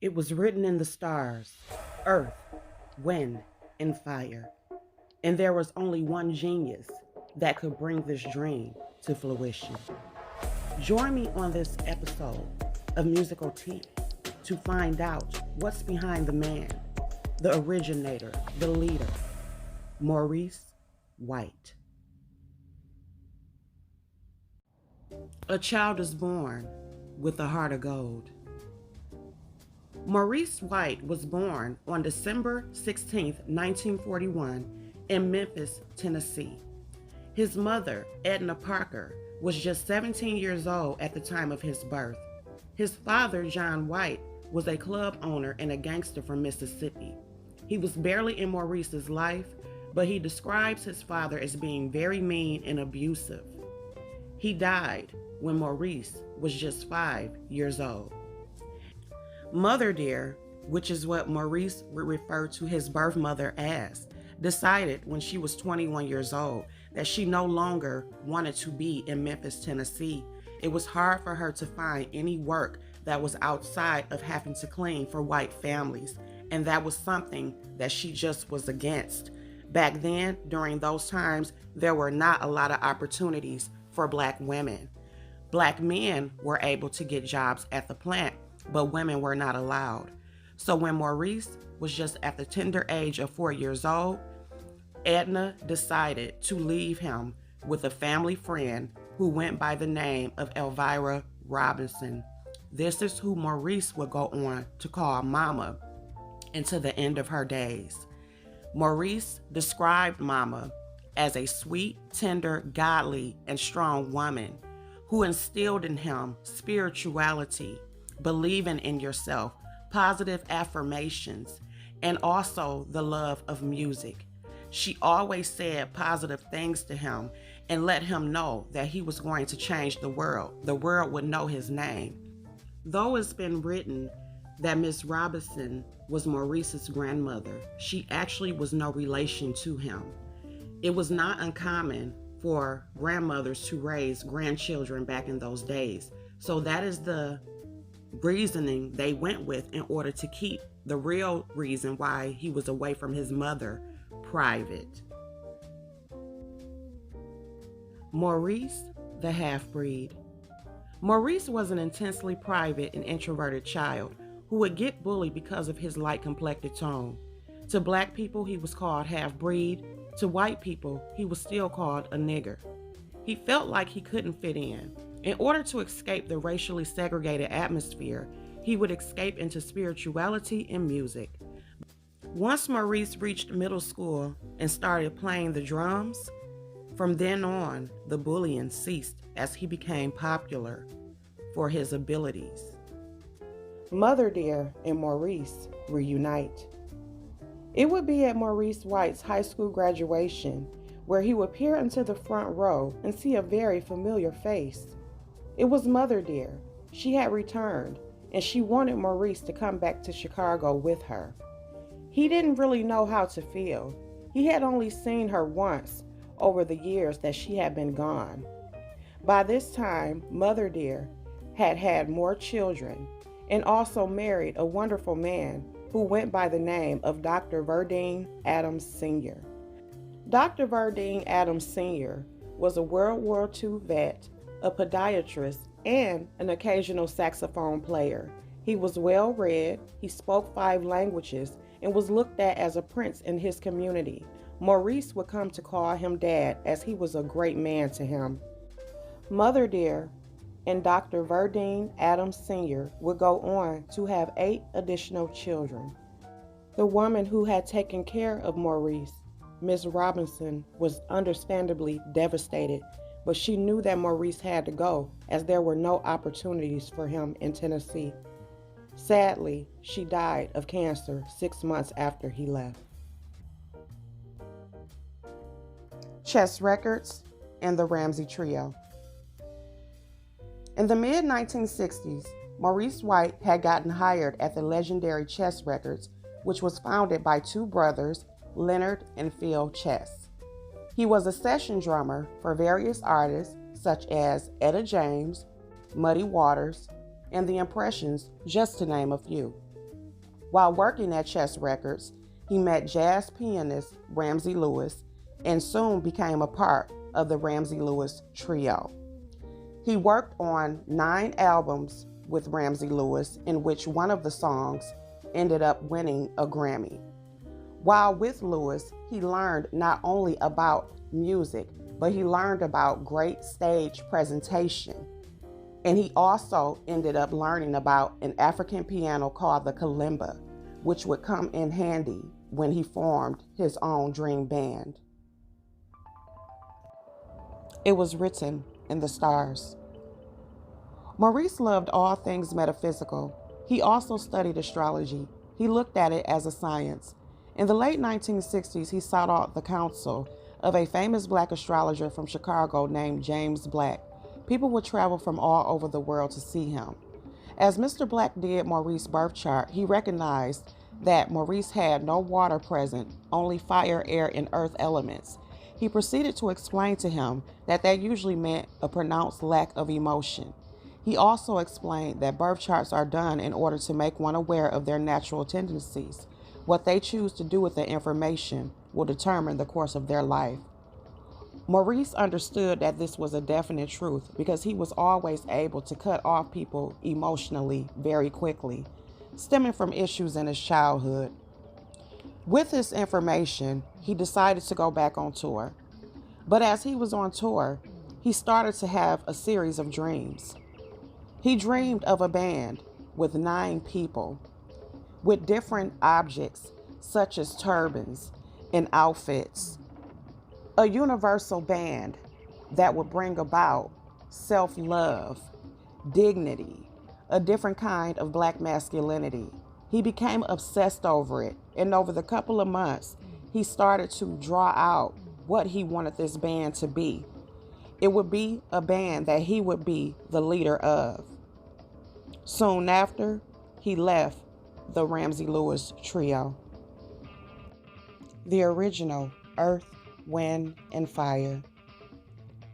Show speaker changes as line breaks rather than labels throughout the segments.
It was written in the stars, earth, wind, and fire. And there was only one genius that could bring this dream to fruition. Join me on this episode of Musical Tea to find out what's behind the man, the originator, the leader, Maurice White. A child is born with a heart of gold. Maurice White was born on December 16, 1941, in Memphis, Tennessee. His mother, Edna Parker, was just 17 years old at the time of his birth. His father, John White, was a club owner and a gangster from Mississippi. He was barely in Maurice's life, but he describes his father as being very mean and abusive. He died when Maurice was just 5 years old. Mother dear, which is what Maurice would refer to his birth mother as, decided when she was 21 years old that she no longer wanted to be in Memphis, Tennessee. It was hard for her to find any work that was outside of having to clean for white families, and that was something that she just was against. Back then, during those times, there were not a lot of opportunities for Black women. Black men were able to get jobs at the plant, but women were not allowed. So when Maurice was just at the tender age of 4 years old, Edna decided to leave him with a family friend who went by the name of Elvira Robinson. This is who Maurice would go on to call Mama until the end of her days. Maurice described Mama as a sweet, tender, godly, and strong woman who instilled in him spirituality, believing in yourself, positive affirmations, and also the love of music. She always said positive things to him and let him know that he was going to change the world. The world would know his name. Though it's been written that Miss Robinson was Maurice's grandmother, she actually was no relation to him. It was not uncommon for grandmothers to raise grandchildren back in those days. So that is the reasoning they went with in order to keep the real reason why he was away from his mother private. Maurice, the half-breed. Maurice was an intensely private and introverted child who would get bullied because of his light-complected tone. To Black people, he was called half-breed. To white people, he was still called a nigger. He felt like he couldn't fit in. In order to escape the racially segregated atmosphere, he would escape into spirituality and music. Once Maurice reached middle school and started playing the drums, from then on, the bullying ceased as he became popular for his abilities. Mother dear and Maurice reunite. It would be at Maurice White's high school graduation where he would peer into the front row and see a very familiar face. It was Mother dear. She had returned, and she wanted Maurice to come back to Chicago with her. He didn't really know how to feel. He had only seen her once over the years that she had been gone. By this time, Mother dear had had more children and also married a wonderful man who went by the name of Dr. Verdine Adams Sr. Dr. Verdine Adams Sr. was a World War II vet, a podiatrist, and an occasional saxophone player. He was well read, he spoke 5 languages, and was looked at as a prince in his community. Maurice would come to call him Dad as he was a great man to him. Mother dear and Dr. Verdine Adams Sr. would go on to have 8 additional children. The woman who had taken care of Maurice, Miss Robinson, was understandably devastated, but she knew that Maurice had to go as there were no opportunities for him in Tennessee. Sadly, she died of cancer 6 months after he left. Chess Records and the Ramsey Trio. In the mid-1960s, Maurice White had gotten hired at the legendary Chess Records, which was founded by 2 brothers, Leonard and Phil Chess. He was a session drummer for various artists such as Etta James, Muddy Waters, and The Impressions, just to name a few. While working at Chess Records, he met jazz pianist Ramsey Lewis and soon became a part of the Ramsey Lewis Trio. He worked on 9 albums with Ramsey Lewis, in which one of the songs ended up winning a Grammy. While with Lewis, he learned not only about music, but he learned about great stage presentation. And he also ended up learning about an African piano called the kalimba, which would come in handy when he formed his own dream band. It was written in the stars. Maurice loved all things metaphysical. He also studied astrology. He looked at it as a science. In the late 1960s, he sought out the counsel of a famous Black astrologer from Chicago named James Black. People would travel from all over the world to see him. As Mr. Black did Maurice's birth chart, he recognized that Maurice had no water present, only fire, air, and earth elements. He proceeded to explain to him that usually meant a pronounced lack of emotion. He also explained that birth charts are done in order to make one aware of their natural tendencies. What they choose to do with the information will determine the course of their life. Maurice understood that this was a definite truth because he was always able to cut off people emotionally very quickly, stemming from issues in his childhood. With this information, he decided to go back on tour. But as he was on tour, he started to have a series of dreams. He dreamed of a band with 9 people, with different objects such as turbans and outfits. A universal band that would bring about self-love, dignity, a different kind of Black masculinity. He became obsessed over it, and over the couple of months, he started to draw out what he wanted this band to be. It would be a band that he would be the leader of. Soon after, he left the Ramsey Lewis Trio. The original Earth, Wind, and Fire.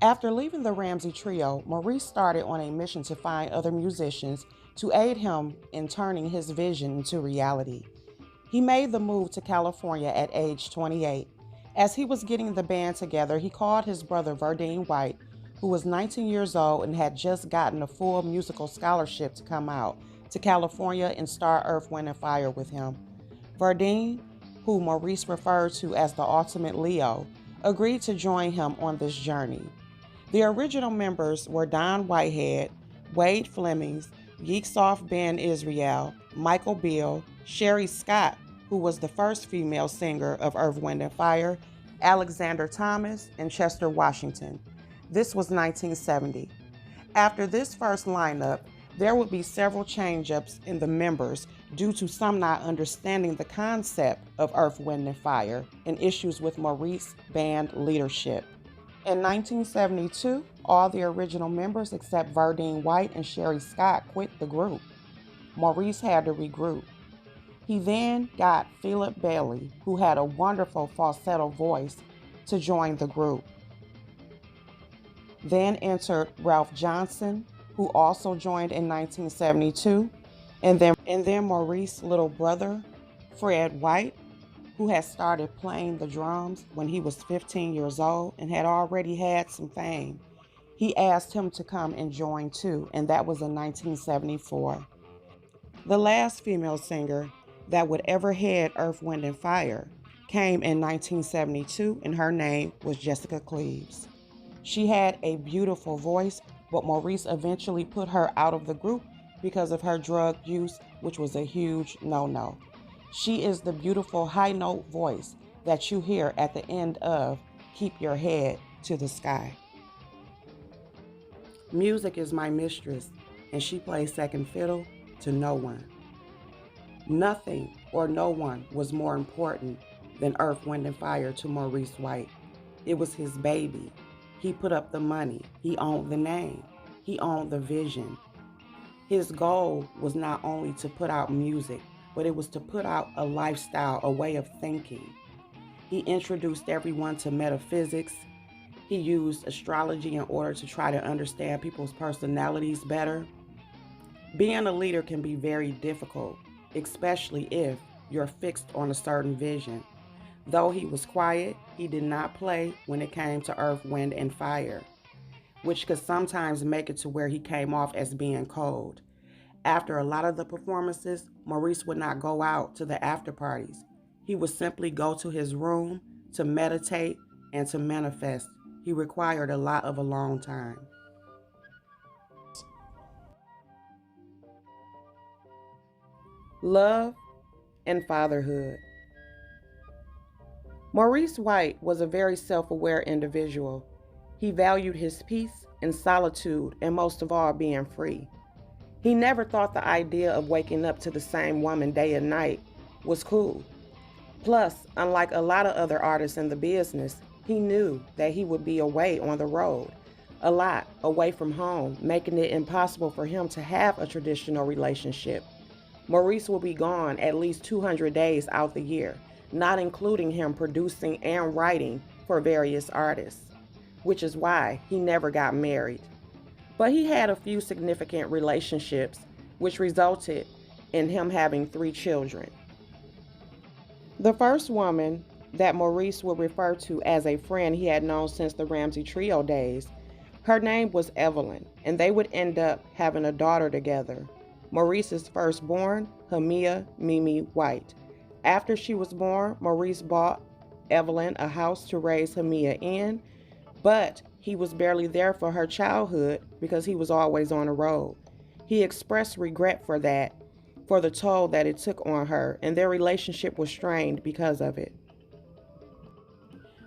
After leaving the Ramsey Trio, Maurice started on a mission to find other musicians to aid him in turning his vision into reality. He made the move to California at age 28. As he was getting the band together, he called his brother Verdine White, who was 19 years old and had just gotten a full musical scholarship to come out to California and star Earth, Wind, and Fire with him. Verdine, who Maurice referred to as the ultimate Leo, agreed to join him on this journey. The original members were Don Whitehead, Wade Flemings, Yeeksoft Ben Israel, Michael Beale, Sherry Scott, who was the first female singer of Earth, Wind, and Fire, Alexander Thomas, and Chester Washington. This was 1970. After this first lineup, there would be several change-ups in the members due to some not understanding the concept of Earth, Wind, and Fire and issues with Maurice band leadership. In 1972, all the original members except Verdine White and Sherry Scott quit the group. Maurice had to regroup. He then got Phillip Bailey, who had a wonderful falsetto voice, to join the group. Then entered Ralph Johnson, who also joined in 1972, and then Maurice's little brother, Fred White, who had started playing the drums when he was 15 years old and had already had some fame. He asked him to come and join too, and that was in 1974. The last female singer that would ever head Earth, Wind, and Fire came in 1972, and her name was Jessica Cleaves. She had a beautiful voice, but Maurice eventually put her out of the group because of her drug use, which was a huge no-no. She is the beautiful high-note voice that you hear at the end of Keep Your Head to the Sky. Music is my mistress, and she plays second fiddle to no one. Nothing or no one was more important than Earth, Wind, and Fire to Maurice White. It was his baby. He put up the money. He owned the name. He owned the vision. His goal was not only to put out music, but it was to put out a lifestyle, a way of thinking. He introduced everyone to metaphysics. He used astrology in order to try to understand people's personalities better. Being a leader can be very difficult, especially if you're fixed on a certain vision. Though he was quiet, he did not play when it came to earth, wind, and fire, which could sometimes make it to where he came off as being cold. After a lot of the performances, Maurice would not go out to the after parties. He would simply go to his room to meditate and to manifest. He required a lot of alone time. Love and fatherhood. Maurice White was a very self-aware individual. He valued his peace and solitude, and most of all, being free. He never thought the idea of waking up to the same woman day and night was cool. Plus, unlike a lot of other artists in the business, he knew that he would be away on the road, a lot away from home, making it impossible for him to have a traditional relationship. Maurice will be gone at least 200 days out the year, not including him producing and writing for various artists, which is why he never got married. But he had a few significant relationships, which resulted in him having 3 children. The first woman that Maurice would refer to as a friend he had known since the Ramsey trio days, her name was Evelyn, and they would end up having a daughter together, Maurice's firstborn, Hamia Mimi White. After she was born, Maurice bought Evelyn a house to raise Hamia in, but he was barely there for her childhood because he was always on the road. He expressed regret for that, for the toll that it took on her, and their relationship was strained because of it.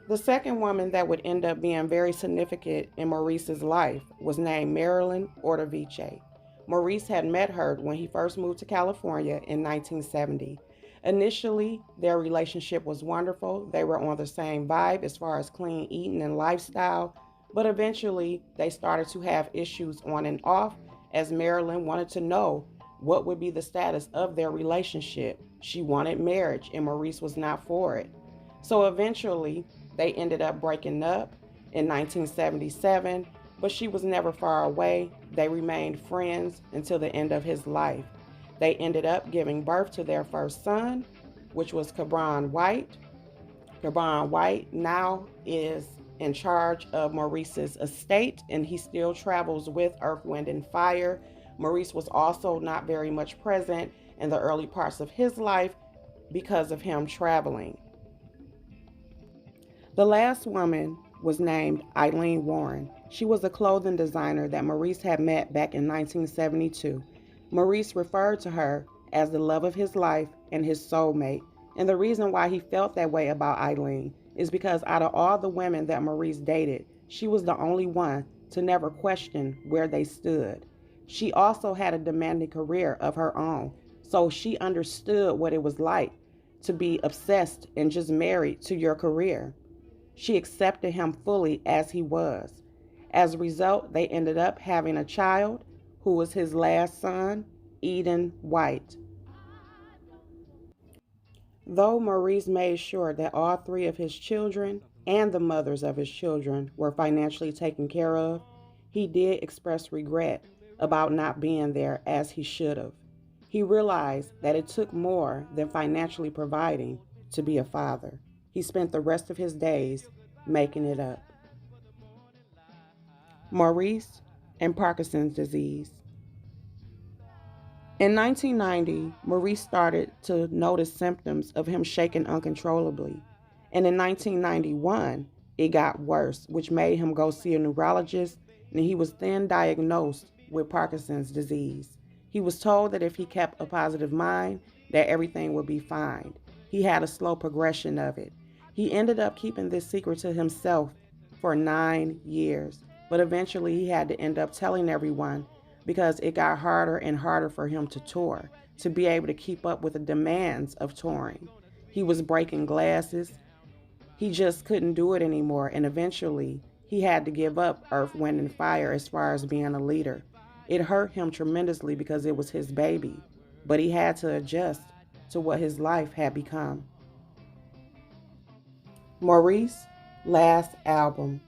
The second woman that would end up being very significant in Maurice's life was named Marilyn Ordovice. Maurice had met her when he first moved to California in 1970. Initially, their relationship was wonderful. They were on the same vibe as far as clean eating and lifestyle, but eventually they started to have issues on and off as Marilyn wanted to know what would be the status of their relationship. She wanted marriage and Maurice was not for it. So eventually they ended up breaking up in 1977, but she was never far away. They remained friends until the end of his life. They ended up giving birth to their first son, which was Cabron White. Cabron White now is in charge of Maurice's estate, and he still travels with Earth, Wind, and Fire. Maurice was also not very much present in the early parts of his life because of him traveling. The last woman was named Eileen Warren. She was a clothing designer that Maurice had met back in 1972. Maurice referred to her as the love of his life and his soulmate. And the reason why he felt that way about Eileen is because out of all the women that Maurice dated, she was the only one to never question where they stood. She also had a demanding career of her own, so she understood what it was like to be obsessed and just married to your career. She accepted him fully as he was. As a result, they ended up having a child who was his last son, Eden White. Though Maurice made sure that all 3 of his children and the mothers of his children were financially taken care of, he did express regret about not being there as he should have. He realized that it took more than financially providing to be a father. He spent the rest of his days making it up. Maurice and Parkinson's disease. In 1990, Maurice started to notice symptoms of him shaking uncontrollably. And in 1991, it got worse, which made him go see a neurologist, and he was then diagnosed with Parkinson's disease. He was told that if he kept a positive mind, that everything would be fine. He had a slow progression of it. He ended up keeping this secret to himself for 9 years, but eventually he had to end up telling everyone because it got harder and harder for him to tour, to be able to keep up with the demands of touring. He was breaking glasses. He just couldn't do it anymore, and eventually he had to give up Earth, Wind, and Fire as far as being a leader. It hurt him tremendously because it was his baby, but he had to adjust to what his life had become. Maurice, last album.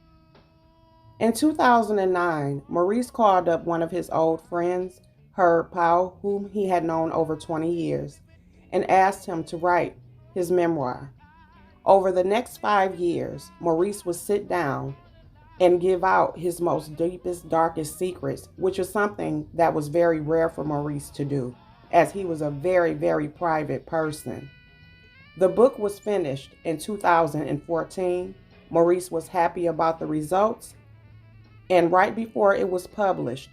In 2009, Maurice called up one of his old friends, Herb Powell, whom he had known over 20 years. and asked him to write his memoir. Over the next 5 years, Maurice would sit down and give out his most deepest, darkest secrets, which was something that was very rare for Maurice to do, as he was a very, very private person. The book was finished in 2014. Maurice was happy about the results, and right before it was published,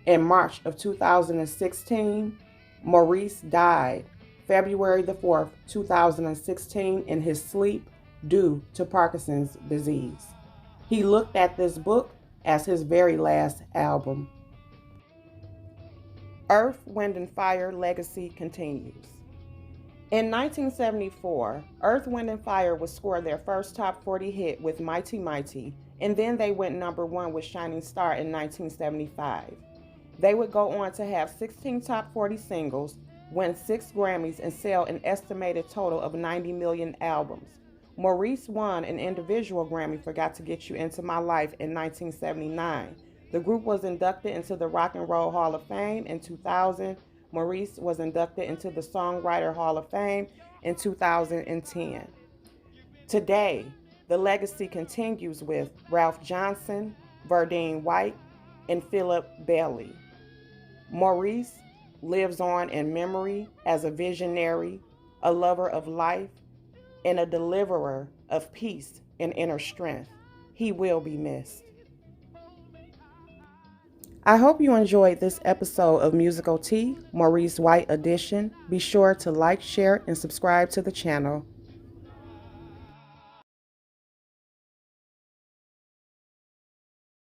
in March of 2016, Maurice died February the 4th, 2016, in his sleep due to Parkinson's disease. He looked at this book as his very last album. Earth, Wind, and Fire legacy continues. In 1974, Earth, Wind, and Fire would score their first top 40 hit with Mighty Mighty, and then they went #1 with Shining Star in 1975. They would go on to have 16 top 40 singles, win 6 Grammys, and sell an estimated total of 90 million albums. Maurice won an individual Grammy for Got to Get You Into My Life in 1979. The group was inducted into the Rock and Roll Hall of Fame in 2000. Maurice was inducted into the Songwriter Hall of Fame in 2010. Today, the legacy continues with Ralph Johnson, Verdine White, and Phillip Bailey. Maurice lives on in memory as a visionary, a lover of life, and a deliverer of peace and inner strength. He will be missed. I hope you enjoyed this episode of Musical Tea, Maurice White edition. Be sure to like, share, and subscribe to the channel.